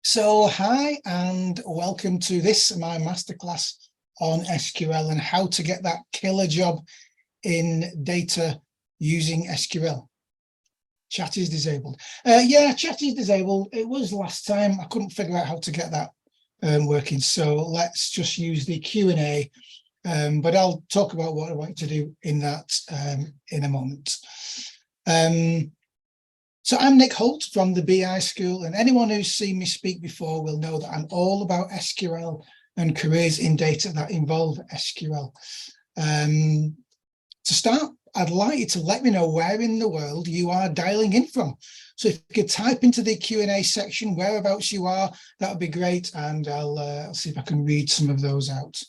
So hi and welcome to my masterclass on SQL and how to get that killer job in data using SQL. Chat is disabled. Yeah, chat is disabled. It was last time. I couldn't figure out how to get that working. So let's just use the Q&A, but I'll talk about what I want to do in that in a moment. So I'm Nick Holt from the BI School, and anyone who's seen me speak before will know that I'm all about SQL and careers in data that involve SQL. To start, I'd like you to let me know where in the world you are dialing in from. So if you could type into the Q&A section whereabouts you are, that would be great, and I'll see if I can read some of those out.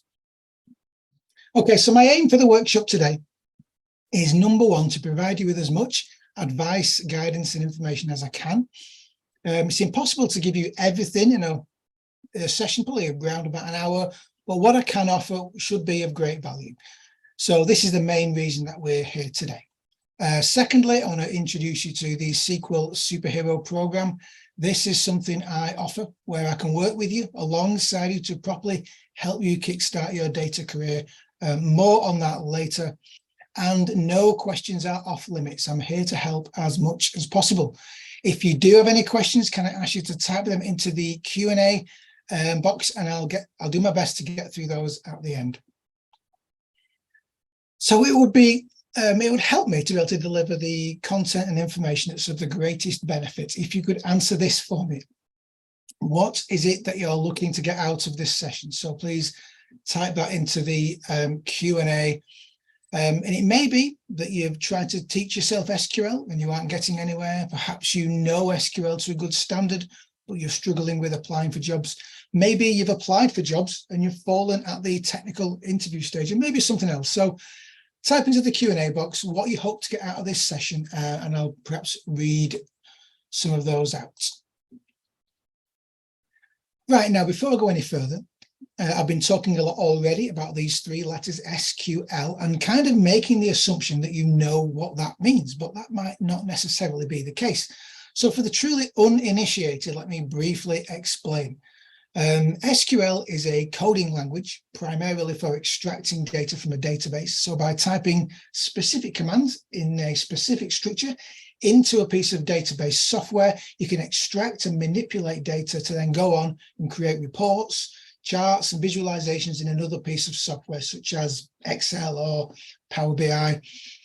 Okay, so my aim for the workshop today is number one, to provide you with as much advice, guidance, and information as I can. It's impossible to give you everything in a session, probably around about an hour, but what I can offer should be of great value. So this is the main reason that we're here today. Secondly, I want to introduce you to the SQL Superhero Program. This is something I offer where I can work with you alongside you to properly help you kickstart your data career. More on that later. And no questions are off limits. I'm here to help as much as possible. If you do have any questions, can I ask you to type them into the Q&A box, and I'll do my best to get through those at the end. So it would help me to be able to deliver the content and information that's of the greatest benefit if you could answer this for me. What is it that you're looking to get out of this session? So please type that into the Q&A. And it may be that you've tried to teach yourself SQL and you aren't getting anywhere. Perhaps you know SQL to a good standard, but you're struggling with applying for jobs. Maybe you've applied for jobs and you've fallen at the technical interview stage, and maybe something else. So type into the Q&A box what you hope to get out of this session, and I'll perhaps read some of those out. Right, now, before I go any further, I've been talking a lot already about these three letters SQL and kind of making the assumption that you know what that means, but that might not necessarily be the case. So for the truly uninitiated, let me briefly explain. SQL is a coding language primarily for extracting data from a database. So by typing specific commands in a specific structure into a piece of database software, you can extract and manipulate data to then go on and create reports, charts and visualizations in another piece of software such as Excel or Power BI.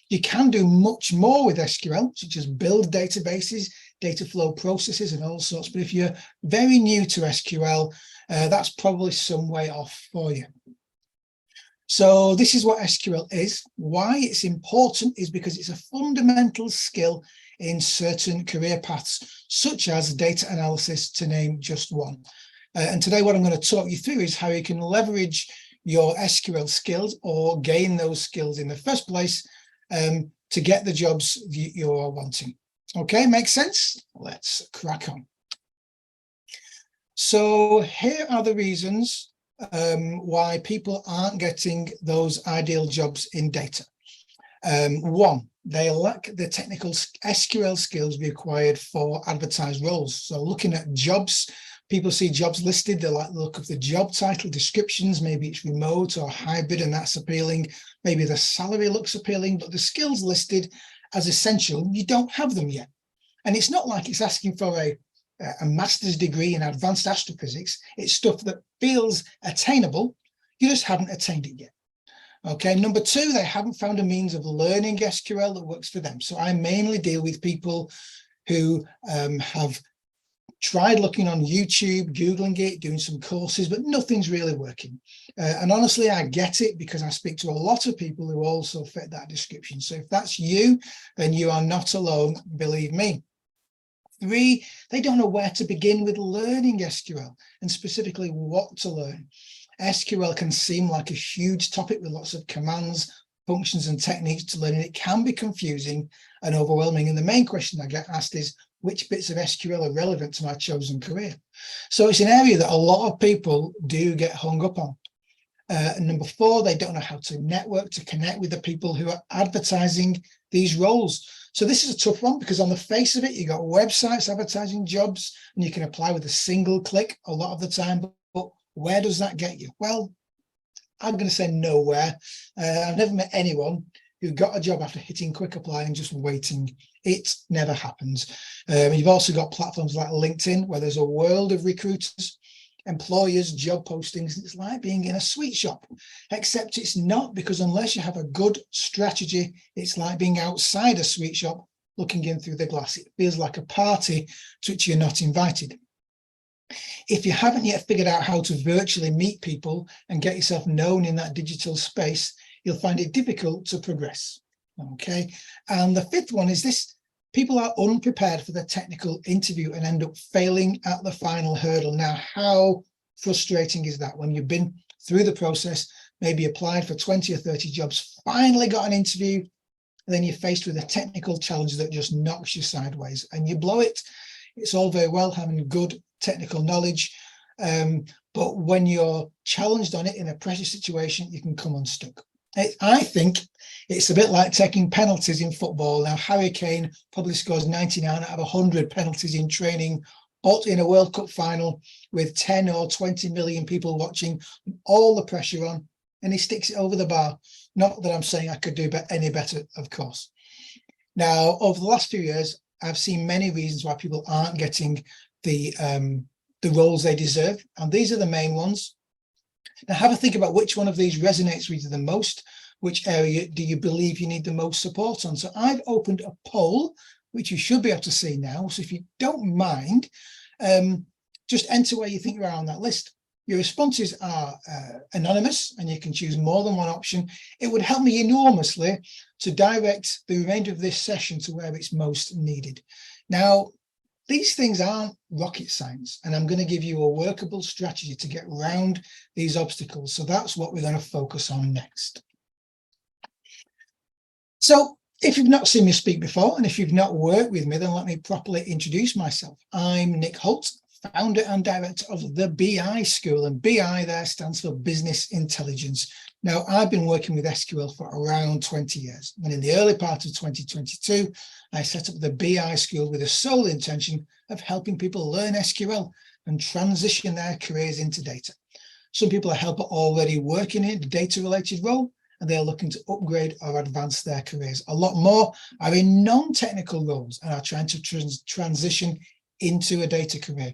You can do much more with SQL, such as build databases, data flow processes and all sorts. But if you're very new to SQL, that's probably some way off for you. So this is what SQL is. Why it's important is because it's a fundamental skill in certain career paths, such as data analysis, to name just one. And today what I'm going to talk you through is how you can leverage your SQL skills or gain those skills in the first place to get the jobs you're wanting. Okay, makes sense? Let's crack on. So here are the reasons why people aren't getting those ideal jobs in data. One, they lack the technical SQL skills required for advertised roles. So looking at jobs, people see jobs listed, they like the look of the job title, descriptions, maybe it's remote or hybrid and that's appealing. Maybe the salary looks appealing, but the skills listed as essential, you don't have them yet. And it's not like it's asking for a master's degree in advanced astrophysics. It's stuff that feels attainable, you just haven't attained it yet. Okay, number two, they haven't found a means of learning SQL that works for them. So I mainly deal with people who have tried looking on YouTube, Googling it, doing some courses, but nothing's really working. And honestly, I get it because I speak to a lot of people who also fit that description. So if that's you, then you are not alone, believe me. Three, they don't know where to begin with learning SQL and specifically what to learn. SQL can seem like a huge topic with lots of commands, functions and techniques to learn, and it can be confusing and overwhelming. And the main question I get asked is, which bits of SQL are relevant to my chosen career? So it's an area that a lot of people do get hung up on. Number four, they don't know how to network, to connect with the people who are advertising these roles. So this is a tough one because on the face of it, you've got websites advertising jobs and you can apply with a single click a lot of the time. But where does that get you? Well, I'm going to say nowhere. I've never met anyone who got a job after hitting quick apply and just waiting. It never happens. You've also got platforms like LinkedIn, where there's a world of recruiters, employers, job postings. It's like being in a sweet shop, except it's not, because unless you have a good strategy, it's like being outside a sweet shop looking in through the glass. It feels like a party to which you're not invited. If you haven't yet figured out how to virtually meet people and get yourself known in that digital space, you'll find it difficult to progress. Okay. And the fifth one is this: people are unprepared for the technical interview and end up failing at the final hurdle. Now, how frustrating is that when you've been through the process, maybe applied for 20 or 30 jobs, finally got an interview, and then you're faced with a technical challenge that just knocks you sideways and you blow it. It's all very well having good technical knowledge, but when you're challenged on it in a pressure situation, you can come unstuck. I think it's a bit like taking penalties in football. Now, Harry Kane probably scores 99 out of 100 penalties in training, but in a World Cup final with 10 or 20 million people watching, all the pressure on, and he sticks it over the bar. Not that I'm saying I could do any better, of course. Now, over the last few years, I've seen many reasons why people aren't getting the roles they deserve, and these are the main ones. Now, have a think about which one of these resonates with you the most. Which area do you believe you need the most support on? So I've opened a poll, which you should be able to see now. So if you don't mind, just enter where you think you are on that list. Your responses are anonymous, and you can choose more than one option. It would help me enormously to direct the remainder of this session to where it's most needed. Now, these things aren't rocket science, and I'm going to give you a workable strategy to get around these obstacles. So that's what we're going to focus on next. So if you've not seen me speak before, and if you've not worked with me, then let me properly introduce myself. I'm Nick Holt, founder and director of the BI School, and BI there stands for Business Intelligence. Now, I've been working with SQL for around 20 years, and in the early part of 2022, I set up the BI School with the sole intention of helping people learn SQL and transition their careers into data. Some people I help are already working in a data-related role, and they're looking to upgrade or advance their careers. A lot more are in non-technical roles and are trying to transition into a data career.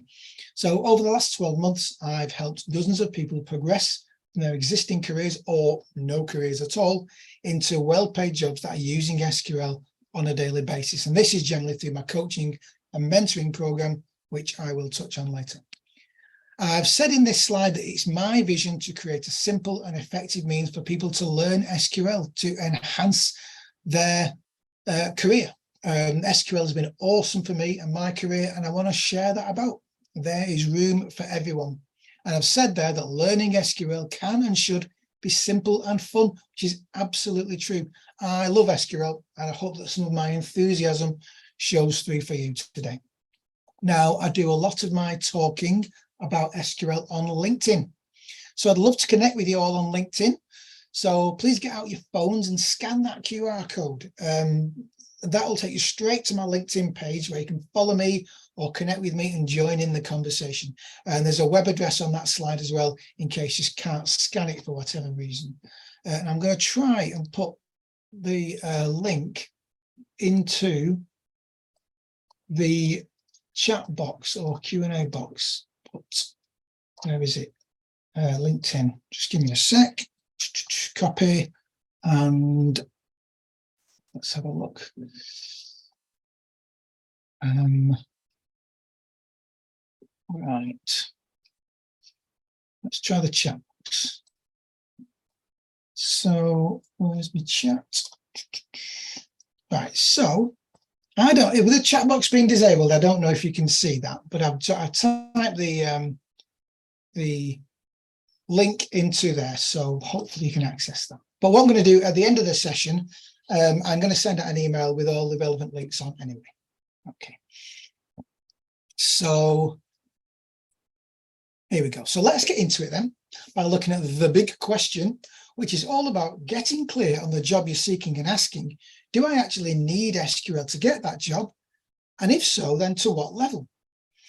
So over the last 12 months, I've helped dozens of people progress from their existing careers or no careers at all into well-paid jobs that are using SQL on a daily basis. And this is generally through my coaching and mentoring program, which I will touch on later. I've said in this slide that it's my vision to create a simple and effective means for people to learn SQL to enhance their career. SQL has been awesome for me and my career, and I want to share that about. There is room for everyone. And I've said there that learning SQL can and should be simple and fun, which is absolutely true. I love SQL, and I hope that some of my enthusiasm shows through for you today. Now, I do a lot of my talking about SQL on LinkedIn. So I'd love to connect with you all on LinkedIn. So please get out your phones and scan that QR code. That will take you straight to my LinkedIn page where you can follow me or connect with me and join in the conversation. And there's a web address on that slide as well, in case you can't scan it for whatever reason. And I'm going to try and put the link into the chat box or Q&A box. Where is it? LinkedIn. Just give me a sec. Copy and let's have a look. Right. Let's try the chat box. So where's my chat? Right. So I don't. With the chat box being disabled, I don't know if you can see that, but I've typed the link into there, so hopefully you can access that. But what I'm going to do at the end of the session, I'm going to send out an email with all the relevant links on anyway. Okay. So here we go. So let's get into it then by looking at the big question. which is all about getting clear on the job you're seeking and asking, do I actually need SQL to get that job? And if so, then to what level?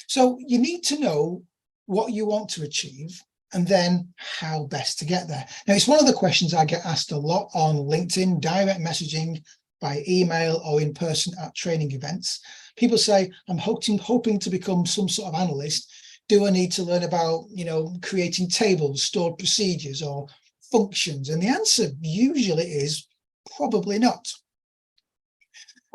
So you need to know what you want to achieve and then how best to get there. Now, it's one of the questions I get asked a lot on LinkedIn, direct messaging, by email or in person at training events. People say, I'm hoping to become some sort of analyst. Do I need to learn about, creating tables, stored procedures or functions? And the answer usually is probably not.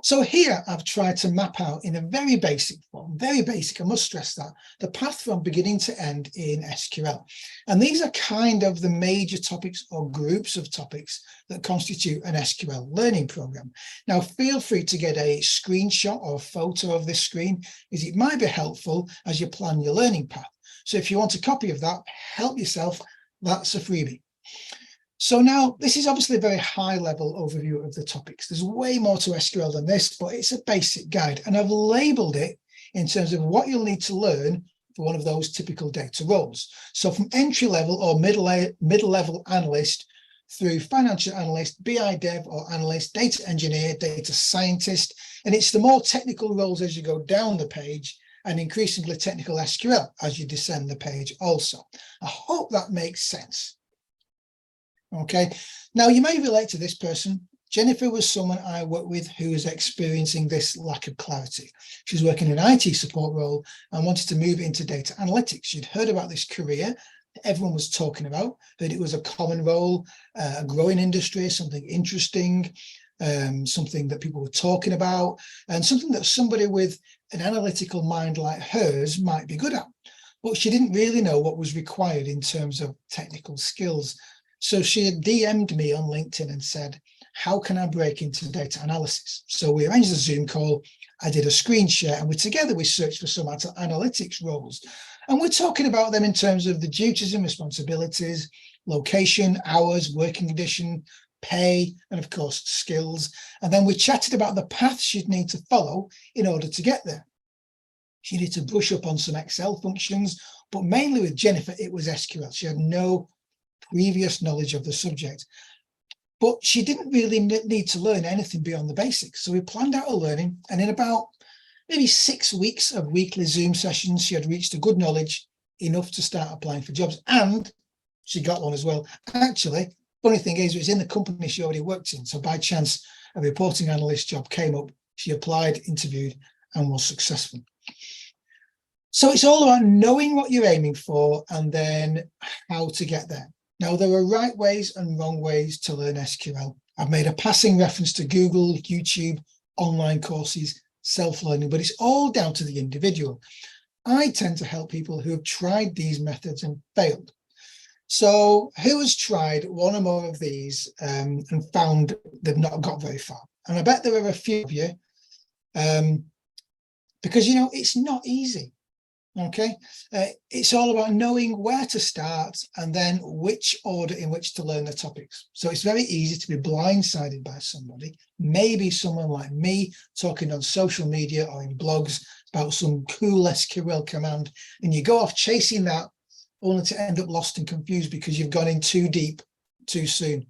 So here I've tried to map out in a very basic form, very basic, I must stress that, the path from beginning to end in SQL. And these are kind of the major topics or groups of topics that constitute an SQL learning program. Now, feel free to get a screenshot or a photo of this screen, as it might be helpful as you plan your learning path. So if you want a copy of that, help yourself, that's a freebie. So now this is obviously a very high level overview of the topics. There's way more to SQL than this, but it's a basic guide. And I've labeled it in terms of what you'll need to learn for one of those typical data roles. So from entry level or mid-level analyst through financial analyst, BI dev or analyst, data engineer, data scientist. And it's the more technical roles as you go down the page and increasingly technical SQL as you descend the page also. I hope that makes sense. Okay, now you may relate to this person. Jennifer was someone I worked with who was experiencing this lack of clarity. She was working in an IT support role and wanted to move into data analytics. She'd heard about this career that everyone was talking about, that it was a common role, a growing industry, something interesting, something that people were talking about, and something that somebody with an analytical mind like hers might be good at. But she didn't really know what was required in terms of technical skills. So she had DM'd me on LinkedIn and said, how can I break into data analysis? So we arranged a Zoom call. I did a screen share and together we searched for some analytics roles. And we're talking about them in terms of the duties and responsibilities, location, hours, working condition, pay, and of course, skills. And then we chatted about the path she'd need to follow in order to get there. She needed to brush up on some Excel functions, but mainly with Jennifer, it was SQL. She had no previous knowledge of the subject, but she didn't really need to learn anything beyond the basics. So we planned out a learning, and in about maybe 6 weeks of weekly Zoom sessions, she had reached a good knowledge enough to start applying for jobs, and she got one as well. Actually, funny thing is, it was in the company she already worked in. So by chance, a reporting analyst job came up. She applied, interviewed, and was successful. So it's all about knowing what you're aiming for and then how to get there. Now, there are right ways and wrong ways to learn SQL. I've made a passing reference to Google, YouTube, online courses, self-learning, but it's all down to the individual. I tend to help people who have tried these methods and failed. So who has tried one or more of these and found they've not got very far? And I bet there are a few of you, because, it's not easy. Okay, it's all about knowing where to start and then which order in which to learn the topics. So it's very easy to be blindsided by somebody, maybe someone like me talking on social media or in blogs about some cool SQL command, and you go off chasing that only to end up lost and confused because you've gone in too deep too soon.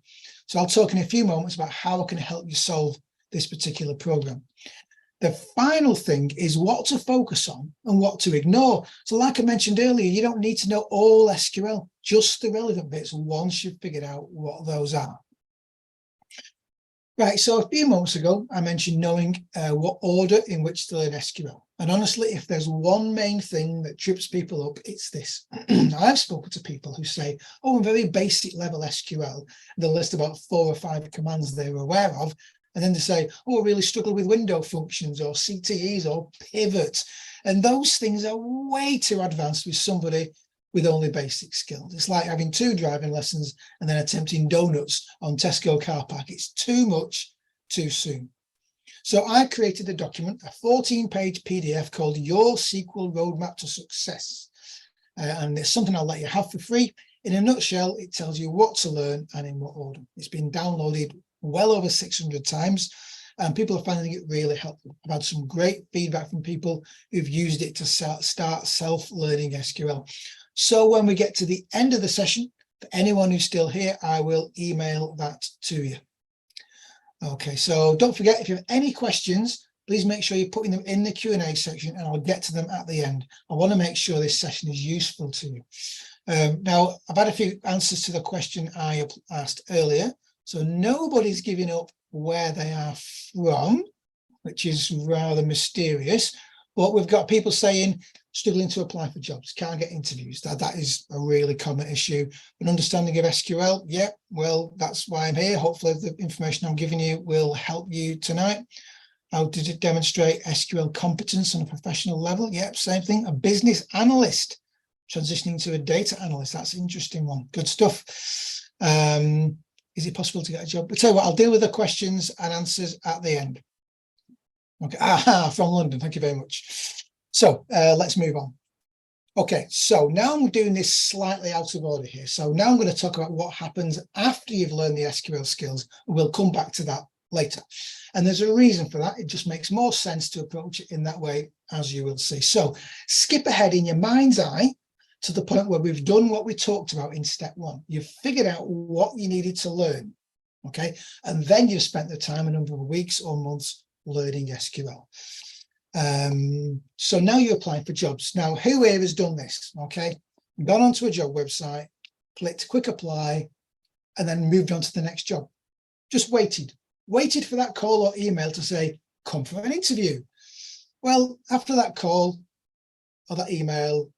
So I'll talk in a few moments about how I can help you solve this particular program. The final thing is what to focus on and what to ignore. So like I mentioned earlier, you don't need to know all SQL, just the relevant bits once you've figured out what those are. Right, so a few moments ago, I mentioned knowing what order in which to learn SQL. And honestly, if there's one main thing that trips people up, it's this. I've spoken to people who say, oh, I'm very basic level SQL. They'll list about 4 or 5 commands they're aware of. And then they say, oh, I really struggle with window functions or CTEs or pivots. And those things are way too advanced with somebody with only basic skills. It's like having 2 driving lessons and then attempting donuts on Tesco car park. It's too much too soon. So I created a document, a 14-page PDF called Your SQL Roadmap to Success. And it's something I'll let you have for free. In a nutshell, it tells you what to learn and in what order. It's been downloaded well over 600 times, and people are finding it really helpful. I've had some great feedback from people who've used it to start self-learning SQL. So when we get to the end of the session, For anyone who's still here, I will email that to you. Okay, so don't forget, if you have any questions, please make sure you're putting them in the Q&A section and I'll get to them at the end. I want to make sure this session is useful to you. Now, I've had a few answers to the question I asked earlier. So nobody's giving up where they are from, which is rather mysterious. But we've got people saying, struggling to apply for jobs, can't get interviews. That is a really common issue. An understanding of SQL, yeah, well, that's why I'm here. Hopefully the information I'm giving you will help you tonight. How did it demonstrate SQL competence on a professional level? Yep, same thing. A business analyst transitioning to a data analyst. That's an interesting one. Good stuff. Is it possible to get a job? But tell you what, I'll deal with the questions and answers at the end. Okay, from London, thank you very much. So let's move on. Okay, so now I'm doing this slightly out of order here. So now I'm going to talk about what happens after you've learned the SQL skills. We'll come back to that later. And there's a reason for that. It just makes more sense to approach it in that way, as you will see. So skip ahead in your mind's eye to the point where we've done what we talked about in step one. You've figured out what you needed to learn, okay? And then you've spent the time, a number of weeks or months, learning SQL. So now you're applying for jobs. Now, who here has done this? Okay, gone onto a job website, clicked quick apply, and then moved on to the next job. Just waited for that call or email to say, come for an interview. Well, after that call or that email,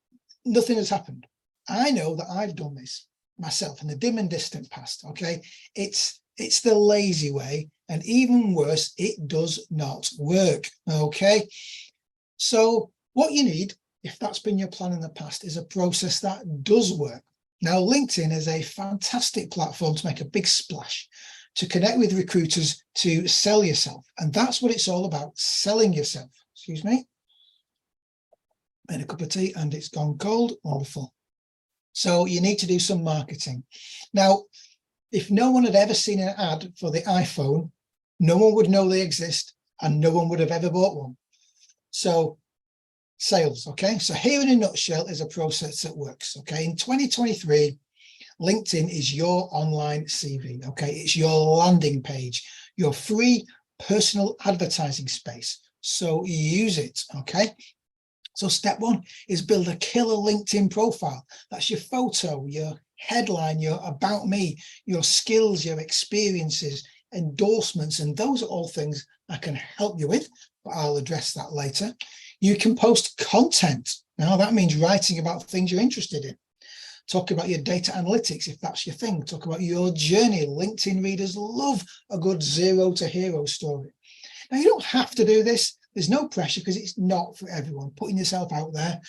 nothing has happened. I know that I've done this myself in the dim and distant past. Okay, it's the lazy way, and even worse, it does not work. Okay, so what you need, if that's been your plan in the past, is a process that does work. Now, LinkedIn is a fantastic platform to make a big splash, to connect with recruiters, to sell yourself, and that's what it's all about, selling yourself. Excuse me. Made a cup of tea and it's gone cold. Wonderful. So you need to do some marketing. Now, if no one had ever seen an ad for the iPhone, no one would know they exist and no one would have ever bought one. So sales, okay? So here in a nutshell is a process that works, okay? In 2023, LinkedIn is your online CV, okay? It's your landing page, your free personal advertising space. So use it, okay? So step one is build a killer LinkedIn profile. That's your photo, your headline, your about me, your skills, your experiences, endorsements, and those are all things I can help you with, but I'll address that later. You can post content. Now that means writing about things you're interested in. Talk about your data analytics if that's your thing. Talk about your journey. LinkedIn readers love a good zero to hero story. Now you don't have to do this. There's no pressure because it's not for everyone, putting yourself out there,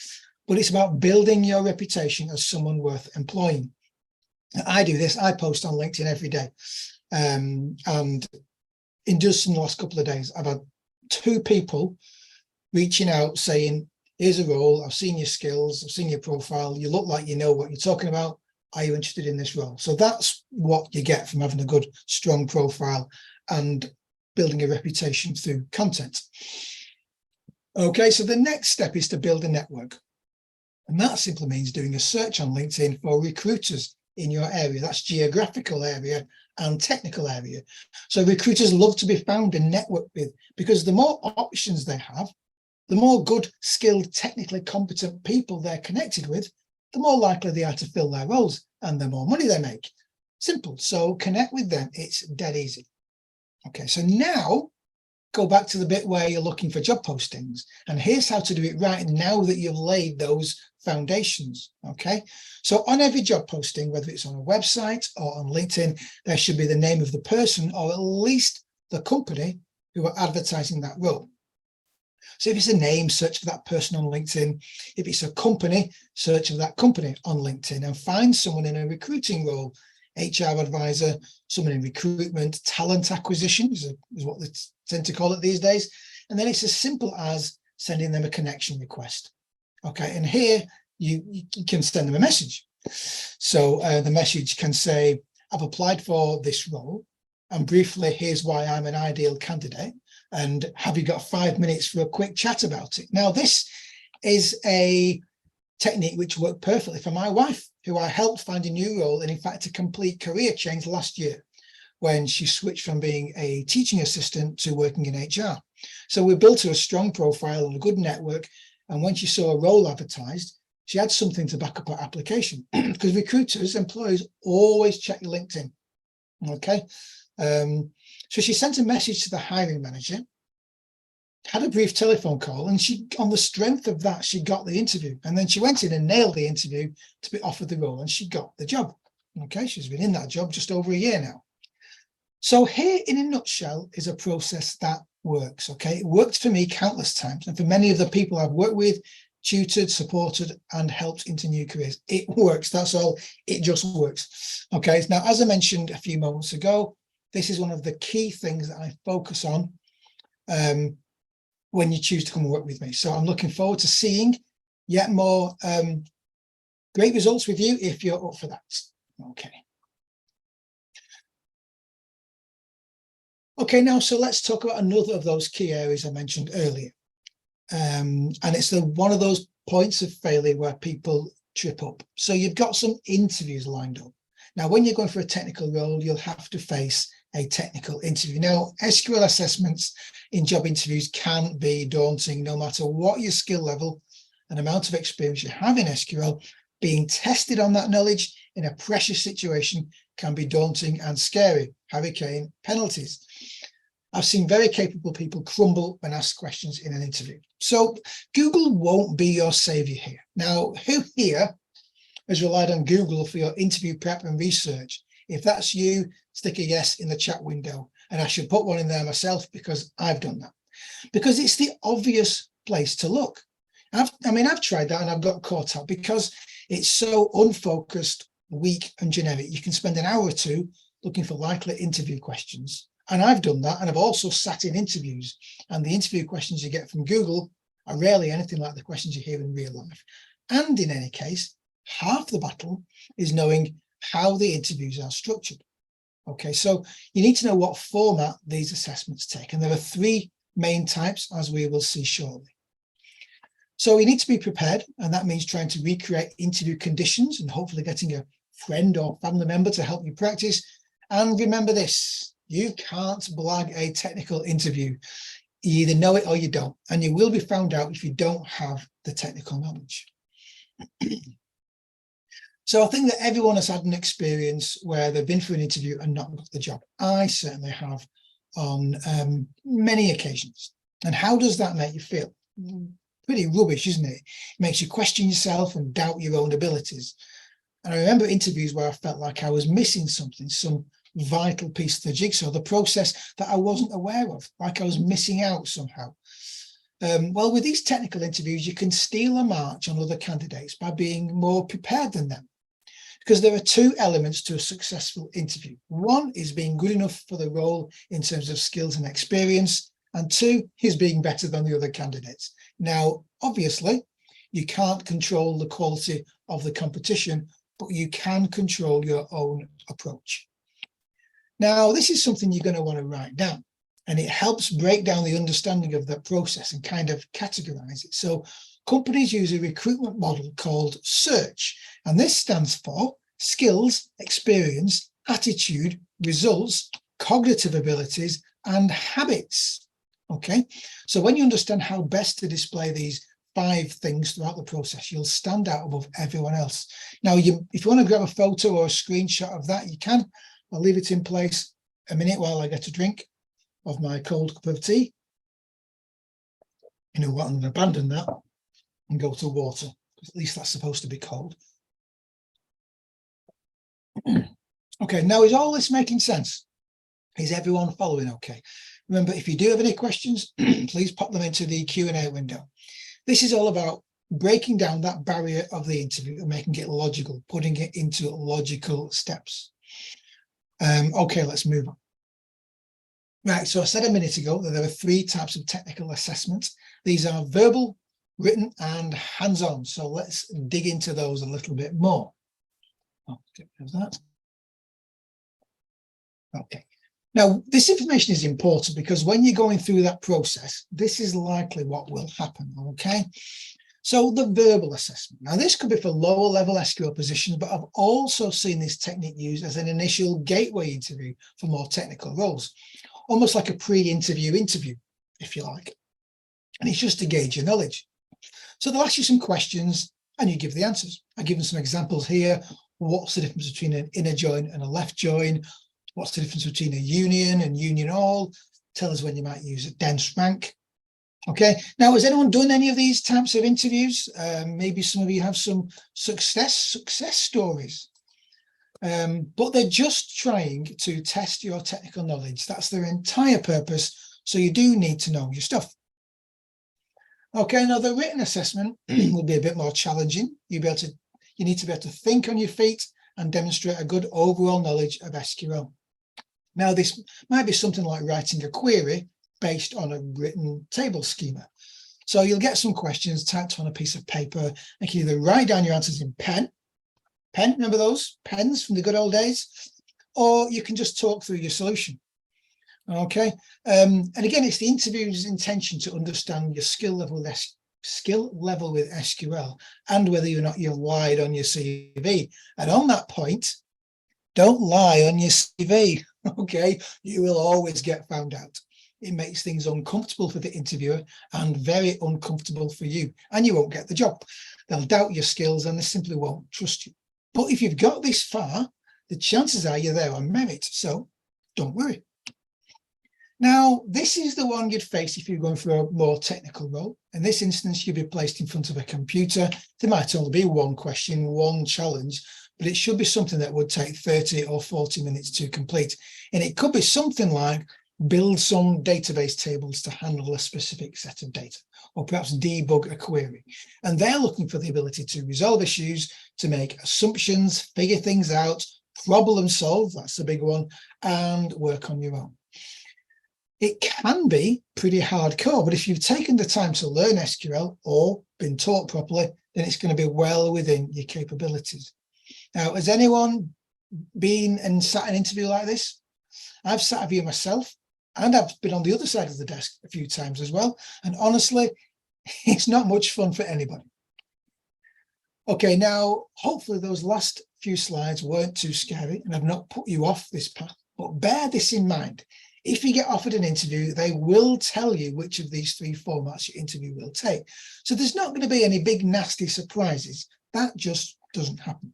but it's about building your reputation as someone worth employing. Now, I do this. I post on LinkedIn every day. And in just in the last couple of days, I've had 2 people reaching out saying, here's a role, I've seen your skills, I've seen your profile, you look like you know what you're talking about, are you interested in this role? So that's what you get from having a good, strong profile and building a reputation through content. Okay, so the next step is to build a network. And that simply means doing a search on LinkedIn for recruiters in your area. That's geographical area and technical area. So recruiters love to be found and networked with, because the more options they have, the more good, skilled, technically competent people they're connected with, the more likely they are to fill their roles and the more money they make. Simple. So connect with them. It's dead easy. Okay, so now go back to the bit where you're looking for job postings. And here's how to do it right now that you've laid those foundations. Okay, so on every job posting, whether it's on a website or on LinkedIn, there should be the name of the person or at least the company who are advertising that role. So if it's a name, search for that person on LinkedIn. If it's a company, search for that company on LinkedIn and find someone in a recruiting role, HR advisor, someone in recruitment, talent acquisition is what they tend to call it these days. And then it's as simple as sending them a connection request. Okay, and here you can send them a message. So the message can say, I've applied for this role, and briefly, here's why I'm an ideal candidate. And have you got 5 minutes for a quick chat about it? Now, this is a technique which worked perfectly for my wife, who I helped find a new role and in fact a complete career change last year when she switched from being a teaching assistant to working in HR. So we built her a strong profile and a good network, and when she saw a role advertised, she had something to back up her application because recruiters, employers always check your LinkedIn. Okay, so she sent a message to the hiring manager, had a brief telephone call, and she, on the strength of that, she got the interview. And then she went in and nailed the interview to be offered the role, and she got the job. Okay, she's been in that job just over a year now. So here, in a nutshell, is a process that works. Okay, it worked for me countless times, and for many of the people I've worked with, tutored, supported, and helped into new careers. It works. That's all. It just works. Okay. Now, as I mentioned a few moments ago, this is one of the key things that I focus on when you choose to come and work with me. So I'm looking forward to seeing yet more great results with you if you're up for that. Okay. Okay, now, so let's talk about another of those key areas I mentioned earlier. And it's one of those points of failure where people trip up. So you've got some interviews lined up. Now, when you're going for a technical role, you'll have to face a technical interview. Now, SQL assessments in job interviews can be daunting, no matter what your skill level and amount of experience you have in SQL. Being tested on that knowledge in a pressure situation can be daunting and scary. Hurricane penalties. I've seen very capable people crumble when asked questions in an interview. So Google won't be your savior here. Now, who here has relied on Google for your interview prep and research? If that's you, stick a yes in the chat window. And I should put one in there myself because I've done that. Because it's the obvious place to look. I've tried that and I've got caught up because it's so unfocused, weak and generic. You can spend an hour or two looking for likely interview questions. And I've done that, and I've also sat in interviews, and the interview questions you get from Google are rarely anything like the questions you hear in real life. And in any case, half the battle is knowing how the interviews are structured. Okay, so you need to know what format these assessments take, and there are three main types, as we will see shortly. So you need to be prepared, and that means trying to recreate interview conditions and hopefully getting a friend or family member to help you practice. And remember this, you can't blag a technical interview. You either know it or you don't, and you will be found out if you don't have the technical knowledge. So I think that everyone has had an experience where they've been for an interview and not got the job. I certainly have on many occasions. And how does that make you feel? Pretty rubbish, isn't it? It makes you question yourself and doubt your own abilities. And I remember interviews where I felt like I was missing something, some vital piece of the jigsaw, the process that I wasn't aware of, like I was missing out somehow. Well, with these technical interviews, you can steal a march on other candidates by being more prepared than them. Because there are two elements to a successful interview. One is being good enough for the role in terms of skills and experience, and two is being better than the other candidates. Now, obviously, you can't control the quality of the competition, but you can control your own approach. Now, this is something you're going to want to write down, and it helps break down the understanding of that process and kind of categorize it. So companies use a recruitment model called SEARCH, and this stands for skills, experience, attitude, results, cognitive abilities, and habits. Okay, so when you understand how best to display these 5 things throughout the process, you'll stand out above everyone else. Now, if you want to grab a photo or a screenshot of that, you can. I'll leave it in place a minute while I get a drink of my cold cup of tea. You know what, I'm going to abandon that and go to water, because at least that's supposed to be cold. Okay, now is all this making sense? Is everyone following okay? Remember, if you do have any questions, please pop them into the Q&A window. This is all about breaking down that barrier of the interview and making it logical, putting it into logical steps. Okay, let's move on. Right, so I said a minute ago that there are 3 types of technical assessment. These are verbal, written, and hands-on. So let's dig into those a little bit more. Oh, get rid of that. Okay. Now, this information is important because when you're going through that process, this is likely what will happen, okay? So the verbal assessment. Now this could be for lower level SQL positions, but I've also seen this technique used as an initial gateway interview for more technical roles, almost like a pre-interview interview, if you like. And it's just to gauge your knowledge. So they'll ask you some questions and you give the answers. I've given some examples here. What's the difference between an inner join and a left join? What's the difference between a union and union all? Tell us when you might use a dense rank. Okay, now has anyone done any of these types of interviews? Maybe some of you have some success stories, but they're just trying to test your technical knowledge. That's their entire purpose. So you do need to know your stuff. Okay, now the written assessment will be a bit more challenging. You need to be able to think on your feet and demonstrate a good overall knowledge of SQL. Now, this might be something like writing a query based on a written table schema. So you'll get some questions typed on a piece of paper and you can either write down your answers in pen, remember those pens from the good old days, or you can just talk through your solution. Okay, and again, it's the interviewer's intention to understand your skill level with SQL and whether or not you've lied on your CV. And on that point, don't lie on your CV. Okay, you will always get found out. It makes things uncomfortable for the interviewer and very uncomfortable for you, and you won't get the job. They'll doubt your skills and they simply won't trust you. But if you've got this far, the chances are you're there on merit, so don't worry. Now, this is the one you'd face if you're going for a more technical role. In this instance, you'll be placed in front of a computer. There might only be one question, one challenge, but it should be something that would take 30 or 40 minutes to complete. And it could be something like build some database tables to handle a specific set of data, or perhaps debug a query. And they're looking for the ability to resolve issues, to make assumptions, figure things out, problem solve, that's the big one, and work on your own. It can be pretty hardcore, but if you've taken the time to learn SQL or been taught properly, then it's going to be well within your capabilities. Now, has anyone been and sat an interview like this? I've sat a view myself, and I've been on the other side of the desk a few times as well. And honestly, it's not much fun for anybody. Okay, now, hopefully those last few slides weren't too scary and I've not put you off this path, but bear this in mind. If you get offered an interview, they will tell you which of these three formats your interview will take. So there's not going to be any big nasty surprises. That just doesn't happen.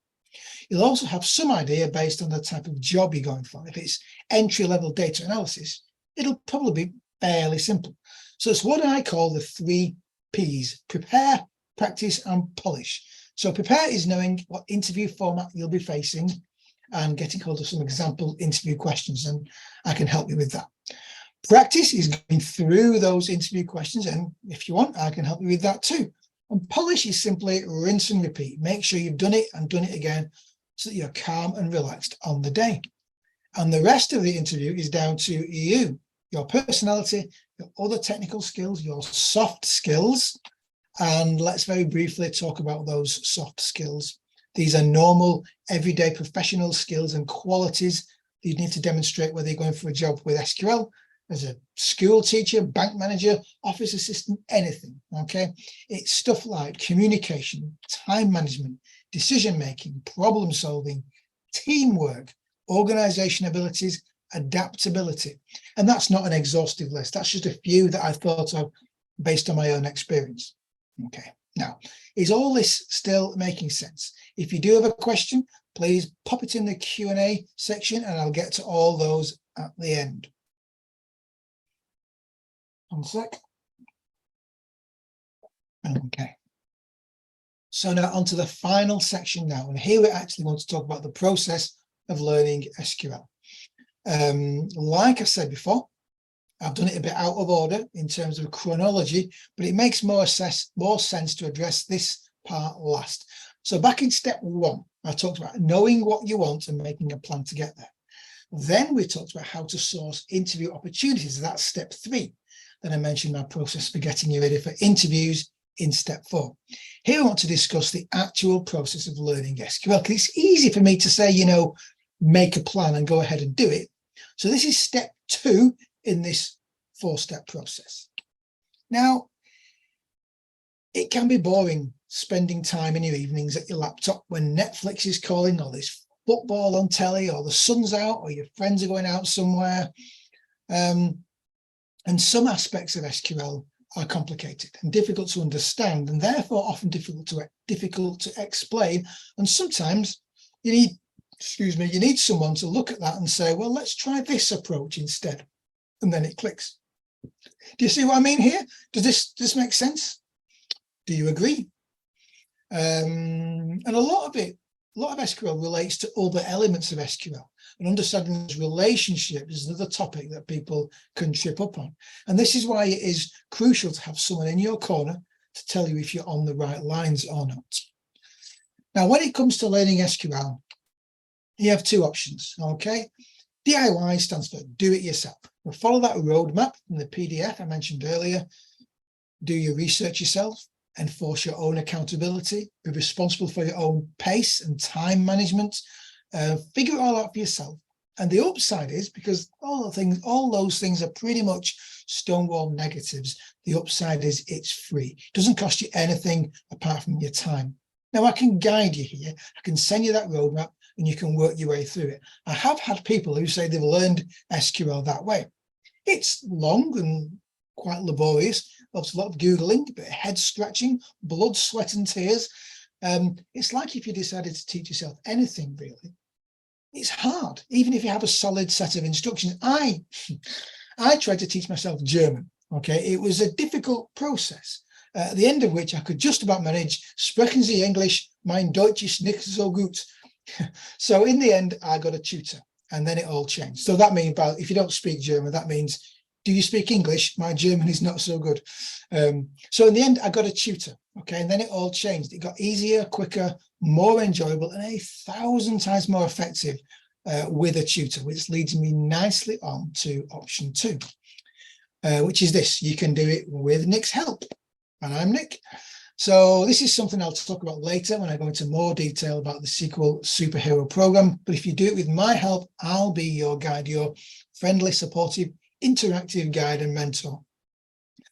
You'll also have some idea based on the type of job you're going for. If it's entry-level data analysis, it'll probably be fairly simple. So it's what I call the 3 Ps: prepare, practice, and polish. So prepare is knowing what interview format you'll be facing and getting hold of some example interview questions, and I can help you with that. Practice is going through those interview questions, and if you want, I can help you with that too. And polish is simply rinse and repeat. Make sure you've done it and done it again so that you're calm and relaxed on the day. And the rest of the interview is down to you, your personality, your other technical skills, your soft skills. And let's very briefly talk about those soft skills. These are normal, everyday professional skills and qualities that you need to demonstrate whether you're going for a job with SQL, as a school teacher, bank manager, office assistant, anything, okay? It's stuff like communication, time management, decision-making, problem solving, teamwork, organization abilities, adaptability. And that's not an exhaustive list. That's just a few that I thought of based on my own experience. Okay, now, is all this still making sense? If you do have a question, please pop it in the Q&A section and I'll get to all those at the end. One sec. Okay. So now onto the final section now, and here we actually want to talk about the process of learning SQL. Like I said before, I've done it a bit out of order in terms of chronology, but it makes more sense to address this part last. So back in step 1, I talked about knowing what you want and making a plan to get there. Then we talked about how to source interview opportunities. That's step 3. Then I mentioned my process for getting you ready for interviews in step 4. Here I want to discuss the actual process of learning SQL, because it's easy for me to say, you know, make a plan and go ahead and do it. So this is step 2 in this 4-step process. Now, It can be boring spending time in your evenings at your laptop when Netflix is calling, or there's football on telly, or the sun's out, or your friends are going out somewhere. And some aspects of SQL are complicated and difficult to understand, and therefore often difficult to explain. And sometimes you need someone to look at that and say, well, let's try this approach instead. And then it clicks. Do you see what I mean here? Does this make sense? Do you agree? And a lot of SQL relates to other elements of SQL, and understanding those relationships is another topic that people can trip up on. And this is why it is crucial to have someone in your corner to tell you if you're on the right lines or not. Now, when it comes to learning SQL, you have two options, okay? DIY stands for do it yourself. We'll follow that roadmap from the PDF I mentioned earlier. Do your research yourself, enforce your own accountability, be responsible for your own pace and time management, figure it all out for yourself. And the upside is, because all those things are pretty much stonewall negatives, the upside is it's free. It doesn't cost you anything apart from your time. Now, I can guide you here. I can send you that roadmap and you can work your way through it. I have had people who say they've learned SQL that way. It's long and quite laborious. There's a lot of Googling, a bit of head scratching, blood, sweat and tears. It's like if you decided to teach yourself anything, really. It's hard, even if you have a solid set of instructions. I tried to teach myself German, okay? It was a difficult process, at the end of which I could just about manage sprechen Sie Englisch, mein Deutsch ist nicht so gut. So in the end, I got a tutor, and then it all changed. So that means, if you don't speak German, that means, do you speak English? My German is not so good. So in the end, I got a tutor, okay? And then it all changed. It got easier, quicker, more enjoyable, and 1,000 times more effective with a tutor, which leads me nicely on to option 2, which is this. You can do it with Nick's help. And I'm Nick. So this is something I'll talk about later when I go into more detail about the SQL Superhero program. But if you do it with my help, I'll be your guide, your friendly, supportive, interactive guide and mentor.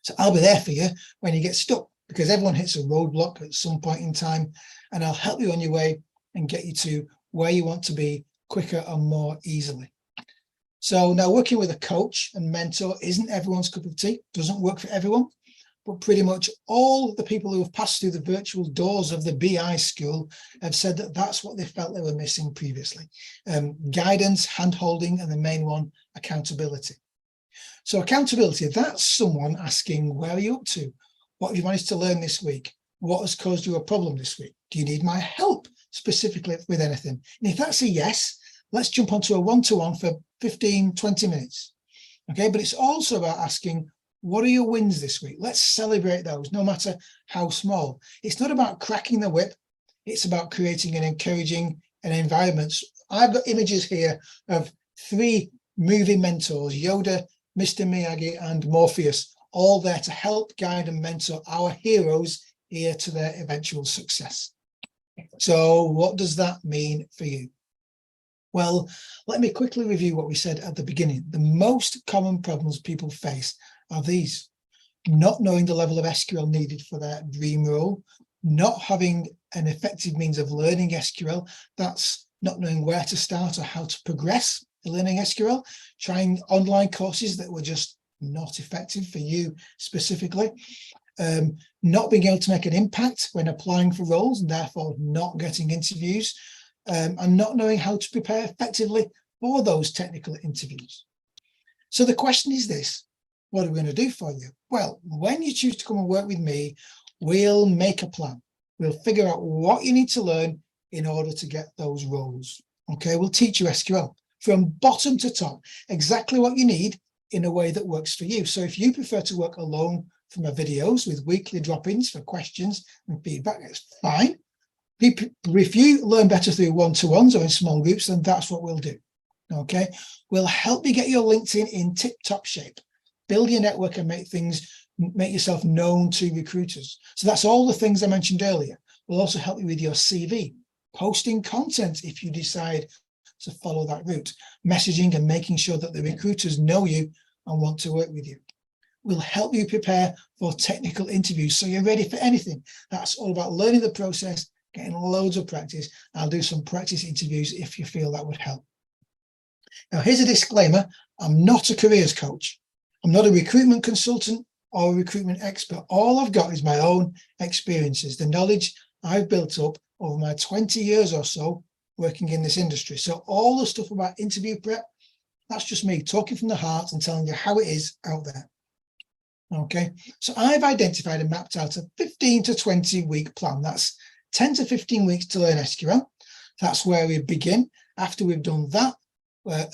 So I'll be there for you when you get stuck, because everyone hits a roadblock at some point in time, and I'll help you on your way and get you to where you want to be quicker and more easily. So now, working with a coach and mentor isn't everyone's cup of tea, doesn't work for everyone, but pretty much all the people who have passed through the virtual doors of the BI school have said that that's what they felt they were missing previously. Guidance, hand-holding, and the main one, accountability. So accountability, that's someone asking, where are you up to? What have you managed to learn this week? What has caused you a problem this week? Do you need my help specifically with anything? And if that's a yes, let's jump onto a one-to-one for 15, 20 minutes. Okay, but it's also about asking, what are your wins this week? Let's celebrate those, no matter how small. It's not about cracking the whip. It's about creating and encouraging an environment. I've got images here of 3 movie mentors, Yoda, Mr. Miyagi, and Morpheus, all there to help guide and mentor our heroes here to their eventual success. So what does that mean for you? Well, let me quickly review what we said at the beginning. The most common problems people face are these: not knowing the level of SQL needed for their dream role, not having an effective means of learning SQL, that's not knowing where to start or how to progress in learning SQL, trying online courses that were just not effective for you specifically, not being able to make an impact when applying for roles and therefore not getting interviews, and not knowing how to prepare effectively for those technical interviews. So the question is this: what are we going to do for you? Well, when you choose to come and work with me, we'll make a plan. We'll figure out what you need to learn in order to get those roles. Okay, we'll teach you SQL from bottom to top, exactly what you need in a way that works for you. So if you prefer to work alone from our videos with weekly drop-ins for questions and feedback, that's fine. If you learn better through one-to-ones or in small groups, then that's what we'll do. Okay, we'll help you get your LinkedIn in tip-top shape, build your network and make yourself known to recruiters. So that's all the things I mentioned earlier. We'll also help you with your CV, posting content if you decide to follow that route, messaging and making sure that the recruiters know you and want to work with you. will help you prepare for technical interviews so you're ready for anything. That's all about learning the process, getting loads of practice. I'll do some practice interviews if you feel that would help. Now, here's a disclaimer. I'm not a careers coach. I'm not a recruitment consultant or a recruitment expert. All I've got is my own experiences, the knowledge I've built up over my 20 years or so working in this industry. So all the stuff about interview prep, that's just me talking from the heart and telling you how it is out there. Okay, so I've identified and mapped out a 15 to 20 week plan. That's 10 to 15 weeks to learn SQL. That's where we begin. After we've done that,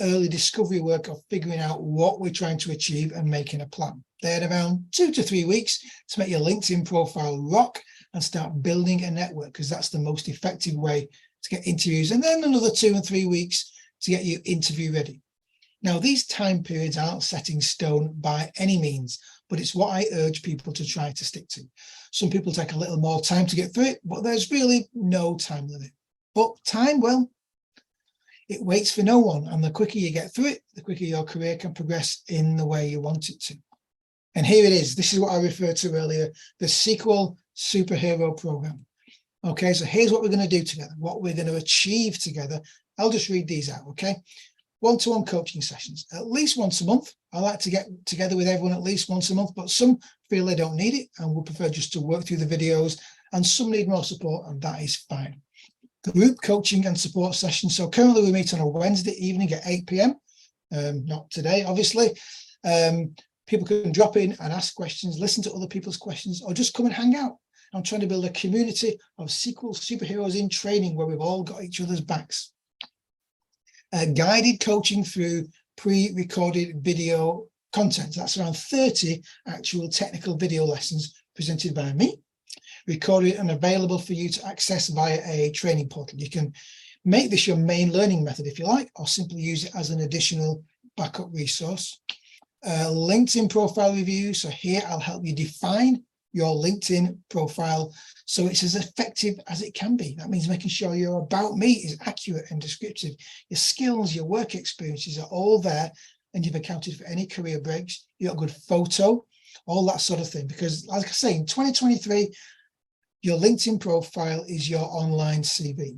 early discovery work of figuring out what we're trying to achieve and making a plan. Then around 2 to 3 weeks to make your LinkedIn profile rock and start building a network, because that's the most effective way to get interviews. And then another 2 and 3 weeks to get you interview ready. Now, these time periods aren't set in stone by any means, but it's what I urge people to try to stick to. Some people take a little more time to get through it, but there's really no time limit. But time, well, it waits for no one. And the quicker you get through it, the quicker your career can progress in the way you want it to. And here it is. This is what I referred to earlier, the SQL Superhero Program. Okay, so here's what we're going to do together, what we're going to achieve together. I'll just read these out, okay? One-to-one coaching sessions, at least once a month. I like to get together with everyone at least once a month, but some feel they don't need it and would prefer just to work through the videos, and some need more support, and that is fine. Group coaching and support sessions. So currently we meet on a Wednesday evening at 8 p.m. Not today, obviously. People can drop in and ask questions, listen to other people's questions, or just come and hang out. I'm trying to build a community of SQL superheroes in training where we've all got each other's backs. Guided coaching through pre-recorded video content. That's around 30 actual technical video lessons presented by me, recorded and available for you to access via a training portal. You can make this your main learning method if you like, or simply use it as an additional backup resource. LinkedIn profile review. So here I'll help you define your LinkedIn profile so it's as effective as it can be. That means making sure your about me is accurate and descriptive. Your skills, your work experiences are all there, and you've accounted for any career breaks. You've got a good photo, all that sort of thing. Because like I say, in 2023, your LinkedIn profile is your online CV.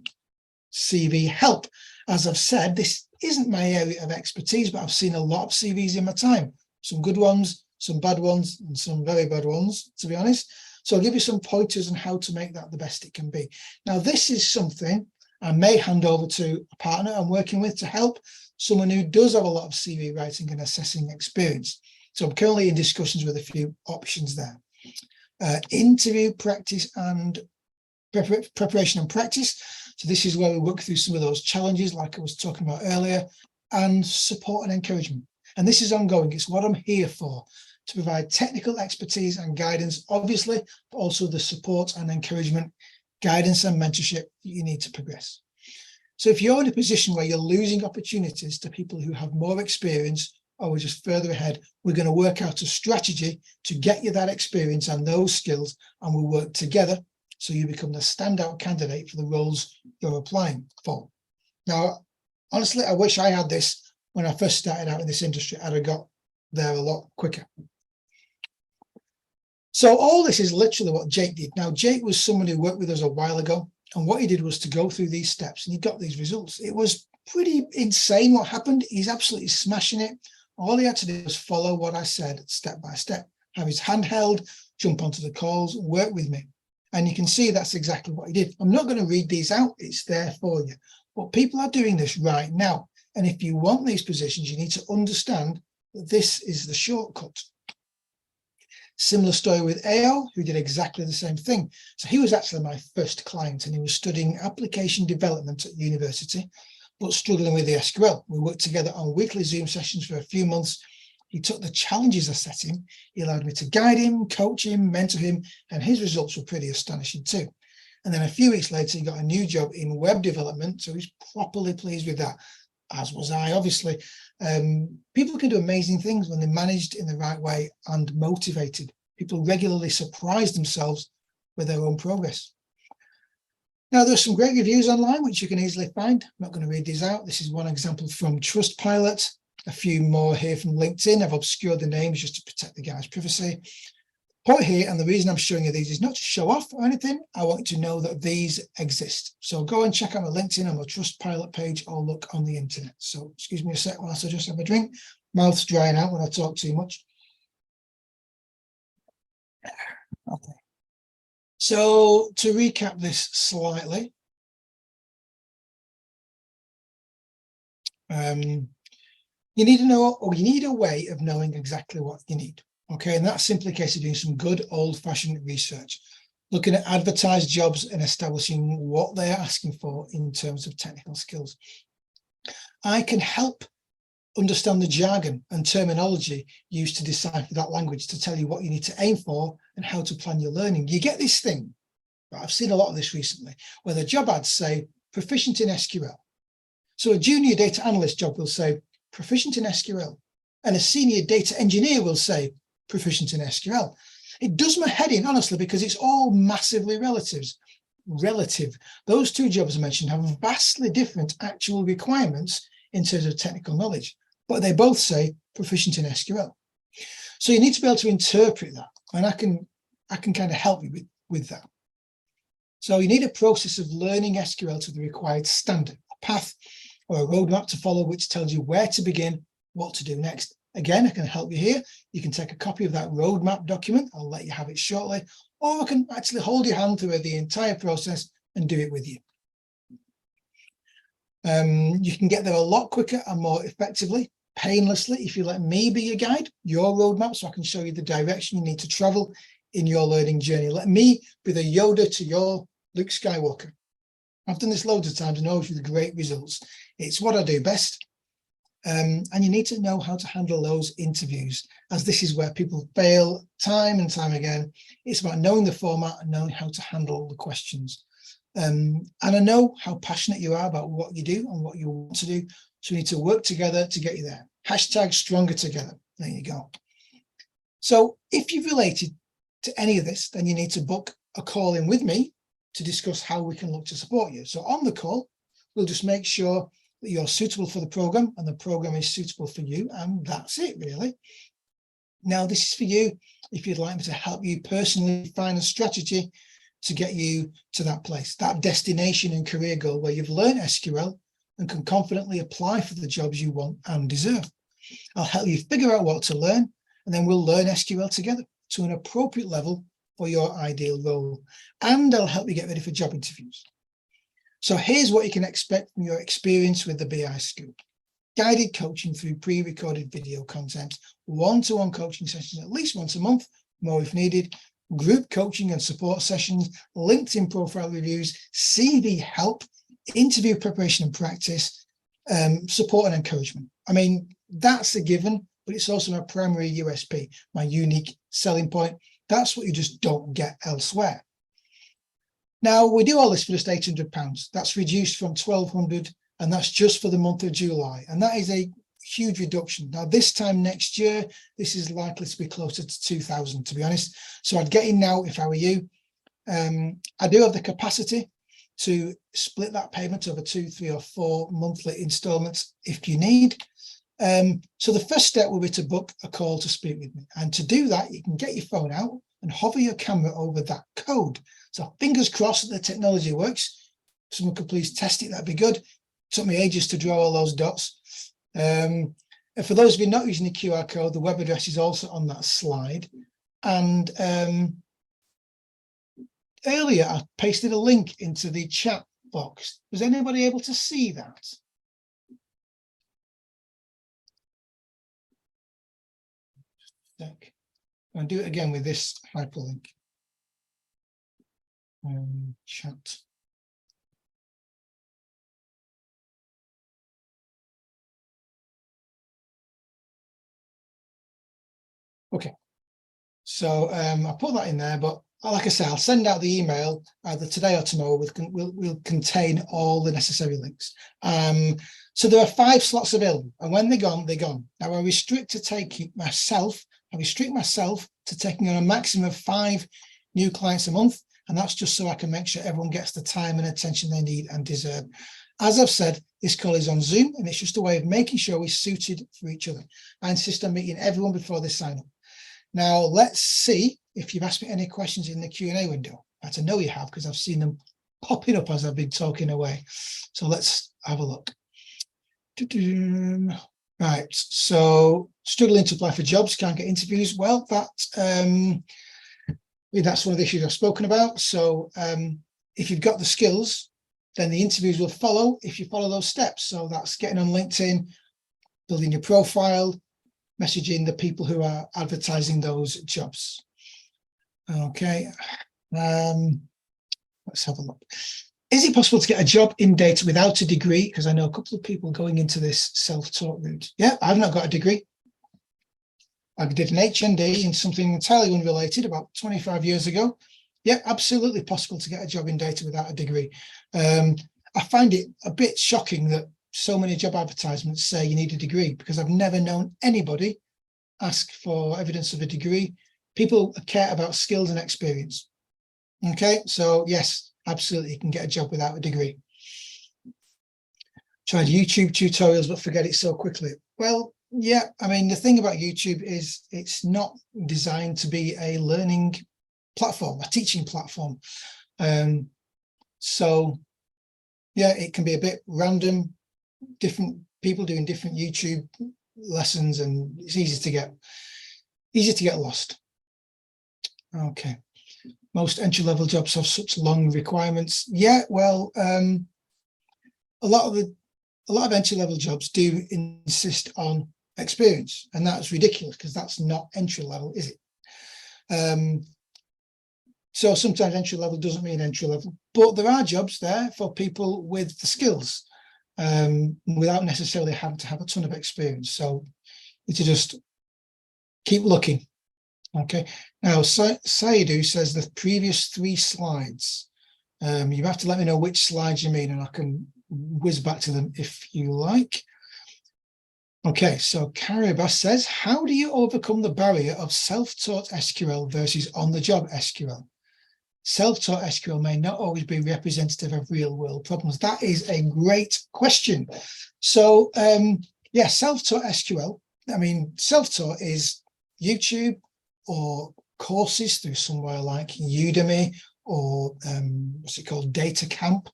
CV help. As I've said, this isn't my area of expertise, but I've seen a lot of CVs in my time. Some good ones, some bad ones, and some very bad ones, to be honest. So I'll give you some pointers on how to make that the best it can be. Now, this is something I may hand over to a partner I'm working with to help someone who does have a lot of CV writing and assessing experience. So I'm currently in discussions with a few options there. Interview practice and preparation and practice. So this is where we work through some of those challenges like I was talking about earlier, and support and encouragement. And this is ongoing. It's what I'm here for, to provide technical expertise and guidance, obviously, but also the support and encouragement, guidance and mentorship that you need to progress. So if you're in a position where you're losing opportunities to people who have more experience or are just further ahead, we're going to work out a strategy to get you that experience and those skills, and we'll work together so you become the standout candidate for the roles you're applying for. Now, honestly, I wish I had this when I first started out in this industry. I'd have got there a lot quicker. So all this is literally what Jake did. Now, Jake was someone who worked with us a while ago, and what he did was to go through these steps, and he got these results. It was pretty insane what happened. He's absolutely smashing it. All he had to do was follow what I said step by step, have his hand held, jump onto the calls, work with me. And you can see that's exactly what he did. I'm not going to read these out. It's there for you. But people are doing this right now. And if you want these positions, you need to understand that this is the shortcut. Similar story with AO, who did exactly the same thing. So he was actually my first client, and he was studying application development at university, but struggling with the SQL. We worked together on weekly Zoom sessions for a few months. He took the challenges I set him. He allowed me to guide him, coach him, mentor him, and his results were pretty astonishing too. And then a few weeks later, he got a new job in web development, so he's properly pleased with that, as was I, obviously. People can do amazing things when they're managed in the right way and motivated. People regularly surprise themselves with their own progress. Now, there are some great reviews online, which you can easily find. I'm not going to read these out. This is one example from Trustpilot. a few more here from LinkedIn. I've obscured the names just to protect the guy's privacy. Put here, and the reason I'm showing you these is not to show off or anything. I want you to know that these exist. So go and check out my LinkedIn and my Trustpilot page, or look on the internet. So excuse me a sec whilst I just have a drink. Mouth's drying out when I talk too much. Okay. So to recap this slightly, you need to know, or you need a way of knowing exactly what you need. Okay, and that's simply a case of doing some good old-fashioned research, looking at advertised jobs and establishing what they are asking for in terms of technical skills. I can help understand the jargon and terminology used to decipher that language to tell you what you need to aim for and how to plan your learning. You get this thing, right? I've seen a lot of this recently, where the job ads say proficient in SQL. So a junior data analyst job will say proficient in SQL, and a senior data engineer will say proficient in SQL. It does my head in, honestly, because it's all massively relative. Those two jobs I mentioned have vastly different actual requirements in terms of technical knowledge, but they both say proficient in SQL. So you need to be able to interpret that, and I can kind of help you with that. So you need a process of learning SQL to the required standard, a path or a roadmap to follow, which tells you where to begin, what to do next. Again, I can help you here. You can take a copy of that roadmap document. I'll let you have it shortly, or I can actually hold your hand through the entire process and do it with you. You can get there a lot quicker and more effectively, painlessly, if you let me be your guide, your roadmap, so I can show you the direction you need to travel in your learning journey. Let me be the Yoda to your Luke Skywalker. I've done this loads of times and always with great results. It's what I do best. And you need to know how to handle those interviews, as this is where people fail time and time again. It's about knowing the format and knowing how to handle the questions. And I know how passionate you are about what you do and what you want to do. So we need to work together to get you there. Hashtag stronger together. There you go. So if you've related to any of this, then you need to book a call in with me to discuss how we can look to support you. So on the call, we'll just make sure that you're suitable for the program and the program is suitable for you. And that's it, really. Now, this is for you if you'd like me to help you personally find a strategy to get you to that place, that destination and career goal where you've learned SQL and can confidently apply for the jobs you want and deserve. I'll help you figure out what to learn, and then we'll learn SQL together to an appropriate level for your ideal role. And I'll help you get ready for job interviews. So here's what you can expect from your experience with the BI School. Guided coaching through pre-recorded video content, one-to-one coaching sessions at least once a month, more if needed, group coaching and support sessions, LinkedIn profile reviews, CV help, interview preparation and practice, support and encouragement. I mean, that's a given, but it's also my primary USP, my unique selling point. That's what you just don't get elsewhere. Now, we do all this for just £800. That's reduced from £1,200, and that's just for the month of July. And that is a huge reduction. Now, this time next year, this is likely to be closer to 2,000, to be honest. So I'd get in now if I were you. I do have the capacity to split that payment over 2, 3 or 4 monthly installments if you need. So the first step will be to book a call to speak with me. And to do that, you can get your phone out and hover your camera over that code. So fingers crossed that the technology works. If someone could please test it, that'd be good. It took me ages to draw all those dots. And for those of you not using the QR code, the web address is also on that slide. And earlier, I pasted a link into the chat box. Was anybody able to see that? I'll do it again with this hyperlink. Chat. Okay, so I put that in there, but like I say, I'll send out the email either today or tomorrow. Will contain all the necessary links. So there are 5 slots available, and when they're gone, they're gone. Now I restrict myself to taking on a maximum of 5 new clients a month, and that's just so I can make sure everyone gets the time and attention they need and deserve. As I've said, this call is on Zoom, and it's just a way of making sure we're suited for each other. I insist on meeting everyone before they sign up. Now, let's see if you've asked me any questions in the Q&A window. I know you have, because I've seen them popping up as I've been talking away. So let's have a look. Right, so struggling to apply for jobs, can't get interviews. Well, that's one of the issues I've spoken about. So if you've got the skills, then the interviews will follow if you follow those steps. So that's getting on LinkedIn, building your profile, messaging the people who are advertising those jobs. Okay, let's have a look. Is it possible to get a job in data without a degree? Because I know a couple of people going into this self-taught route. Yeah, I've not got a degree. I did an HND in something entirely unrelated about 25 years ago. Yeah, absolutely possible to get a job in data without a degree. I find it a bit shocking that so many job advertisements say you need a degree, because I've never known anybody ask for evidence of a degree. People care about skills and experience. Okay, so yes, absolutely, you can get a job without a degree. Tried YouTube tutorials, but forget it so quickly. Well, yeah, I mean, the thing about YouTube is it's not designed to be a learning platform, a teaching platform. So yeah, it can be a bit random, different people doing different YouTube lessons, and it's easy to get lost. Okay, most entry-level jobs have such long requirements. Yeah, well, a lot of entry-level jobs do insist on experience, and that's ridiculous, because that's not entry-level, is it? So sometimes entry-level doesn't mean entry-level, but there are jobs there for people with the skills, without necessarily having to have a ton of experience. So you need to just keep looking. Okay, now Sayadu says the previous 3 slides. You have to let me know which slides you mean, and I can whiz back to them if you like. Okay, so Caribas says, how do you overcome the barrier of self-taught SQL versus on-the-job SQL? Self-taught SQL may not always be representative of real-world problems. That is a great question. So, yeah, self-taught SQL, I mean, self-taught is YouTube or courses through somewhere like Udemy or what's it called, Data Camp,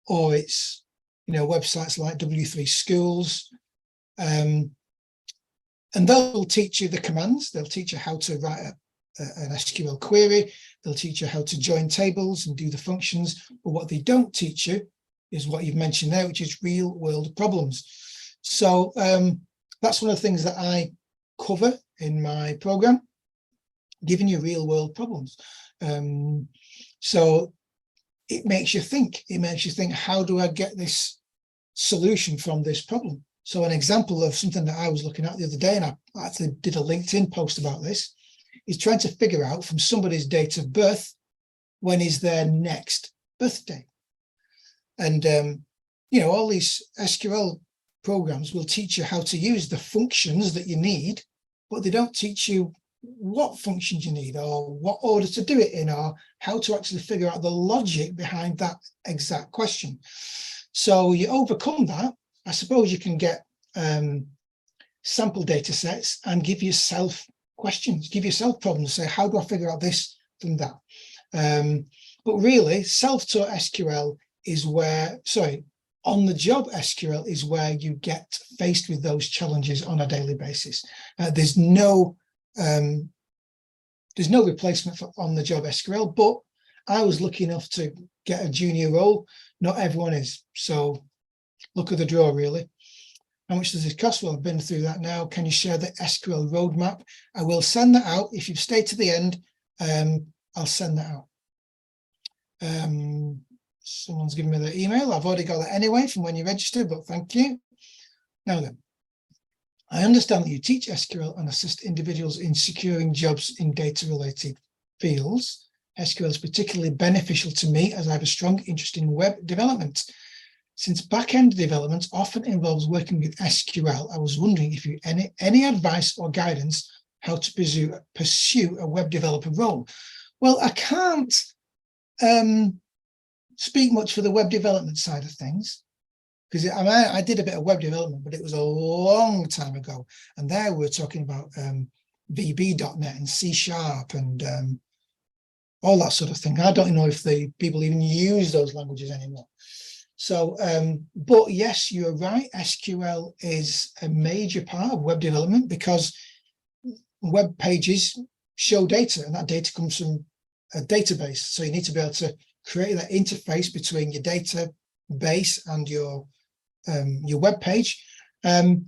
or it's, you know, websites like W3 Schools, and they'll teach you the commands. They'll teach you how to write an SQL query. They'll teach you how to join tables and do the functions. But what they don't teach you is what you've mentioned there, which is real world problems. So that's one of the things that I cover in my program, giving you real world problems. So it makes you think. It makes you think, how do I get this solution from this problem? So an example of something that I was looking at the other day, and I actually did a LinkedIn post about this, is trying to figure out from somebody's date of birth, when is their next birthday? And, you know, all these SQL programs will teach you how to use the functions that you need, but they don't teach you what functions you need or what order to do it in, or how to actually figure out the logic behind that exact question. So you overcome that. I suppose you can get sample data sets and give yourself questions, give yourself problems, say, how do I figure out this from that? But really, self-taught SQL is where, on-the-job SQL is where you get faced with those challenges on a daily basis. There's no replacement for on-the-job SQL, but I was lucky enough to get a junior role. Not everyone is. So look at the draw, really. How much does it cost? Well, I've been through that now. Can you share the SQL roadmap? I will send that out. If you've stayed to the end, I'll send that out. Someone's given me their email. I've already got that anyway from when you registered, but thank you. Now then, I understand that you teach SQL and assist individuals in securing jobs in data-related fields. SQL is particularly beneficial to me as I have a strong interest in web development. Since back-end development often involves working with SQL, I was wondering if you had any advice or guidance how to pursue a web developer role. Well, I can't speak much for the web development side of things, because I did a bit of web development, but it was a long time ago. And there we're talking about VB.NET and C# and all that sort of thing. I don't know if the people even use those languages anymore. So, but yes, you're right. SQL is a major part of web development because web pages show data, and that data comes from a database. So you need to be able to create that interface between your database and your web page. So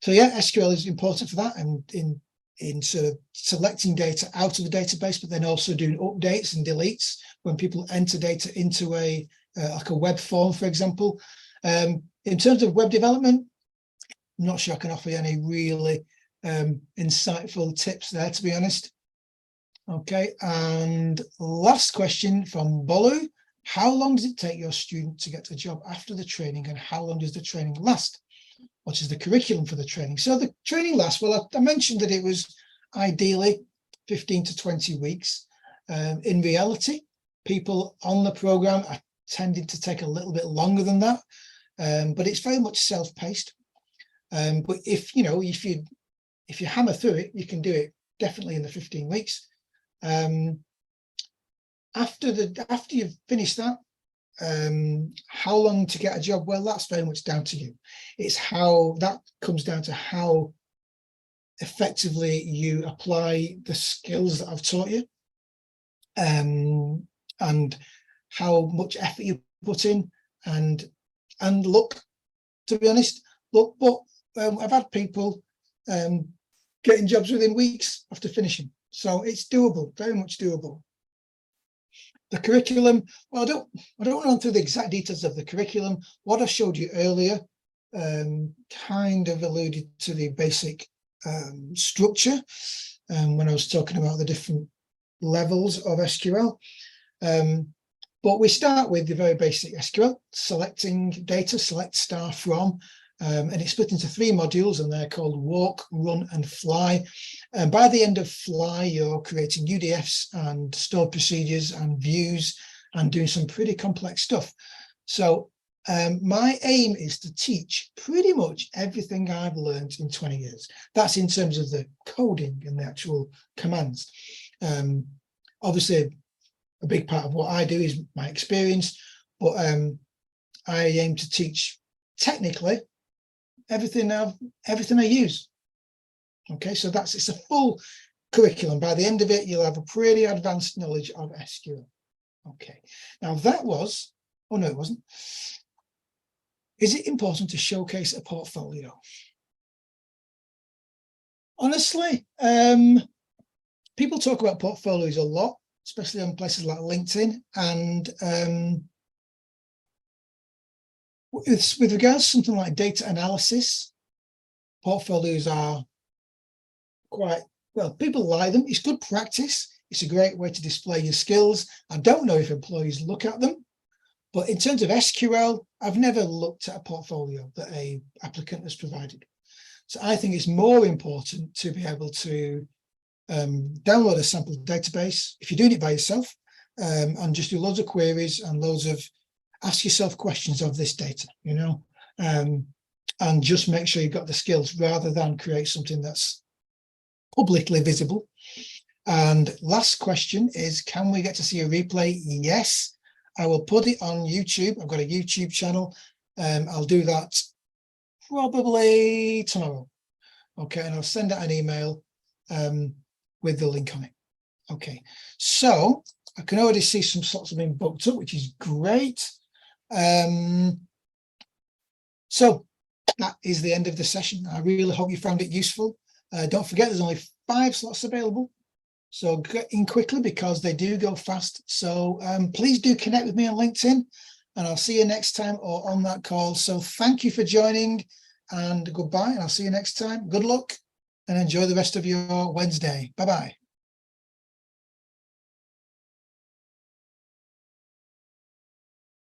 yeah, SQL is important for that, and in sort of selecting data out of the database, but then also doing updates and deletes when people enter data into a like a web form, for example. In terms of web development, I'm not sure I can offer you any really insightful tips there, to be honest. Okay, and last question from Bolu. How long does it take your student to get a job after the training, and how long does the training last? What is the curriculum for the training? So the training lasts, well, I mentioned that it was ideally 15 to 20 weeks. In reality, people on the program are tending to take a little bit longer than that, but it's very much self-paced. But if you hammer through it, you can do it definitely in the 15 weeks. After you've finished that, how long to get a job? Well, that's very much down to you. It's how that comes down to how effectively you apply the skills that I've taught you, and how much effort you put in, and look, to be honest, look, but I've had people getting jobs within weeks after finishing, so it's doable, very much doable. The curriculum, well, I don't run through the exact details of the curriculum. What I showed you earlier kind of alluded to the basic structure when I was talking about the different levels of SQL. But we start with the very basic SQL, selecting data, select star from, and it's split into 3 modules, and they're called walk, run, and fly. And by the end of fly, you're creating UDFs and stored procedures and views and doing some pretty complex stuff. So my aim is to teach pretty much everything I've learned in 20 years. That's in terms of the coding and the actual commands. Obviously, a big part of what I do is my experience, but I aim to teach technically everything I use. Okay, so it's a full curriculum. By the end of it, you'll have a pretty advanced knowledge of SQL. Okay, now that was, oh no, it wasn't. Is it important to showcase a portfolio? Honestly, people talk about portfolios a lot, especially on places like LinkedIn, and with regards to something like data analysis, portfolios are quite, well, people like them. It's good practice. It's a great way to display your skills. I don't know if employees look at them, but in terms of SQL, I've never looked at a portfolio that an applicant has provided. So I think it's more important to be able to download a sample database, if you're doing it by yourself, and just do loads of queries and loads of ask yourself questions of this data, and just make sure you've got the skills rather than create something that's publicly visible. And last question is, can we get to see a replay? Yes, I will put it on YouTube. I've got a YouTube channel. I'll do that probably tomorrow. Okay, and I'll send out an email with the link on it. Okay, so I can already see some slots have been booked up, which is great. So that is the end of the session. I really hope you found it useful. Don't forget, there's only 5 slots available, so get in quickly because they do go fast. So please do connect with me on LinkedIn, and I'll see you next time or on that call. So thank you for joining, and goodbye, and I'll see you next time. Good luck and enjoy the rest of your Wednesday. Bye-bye.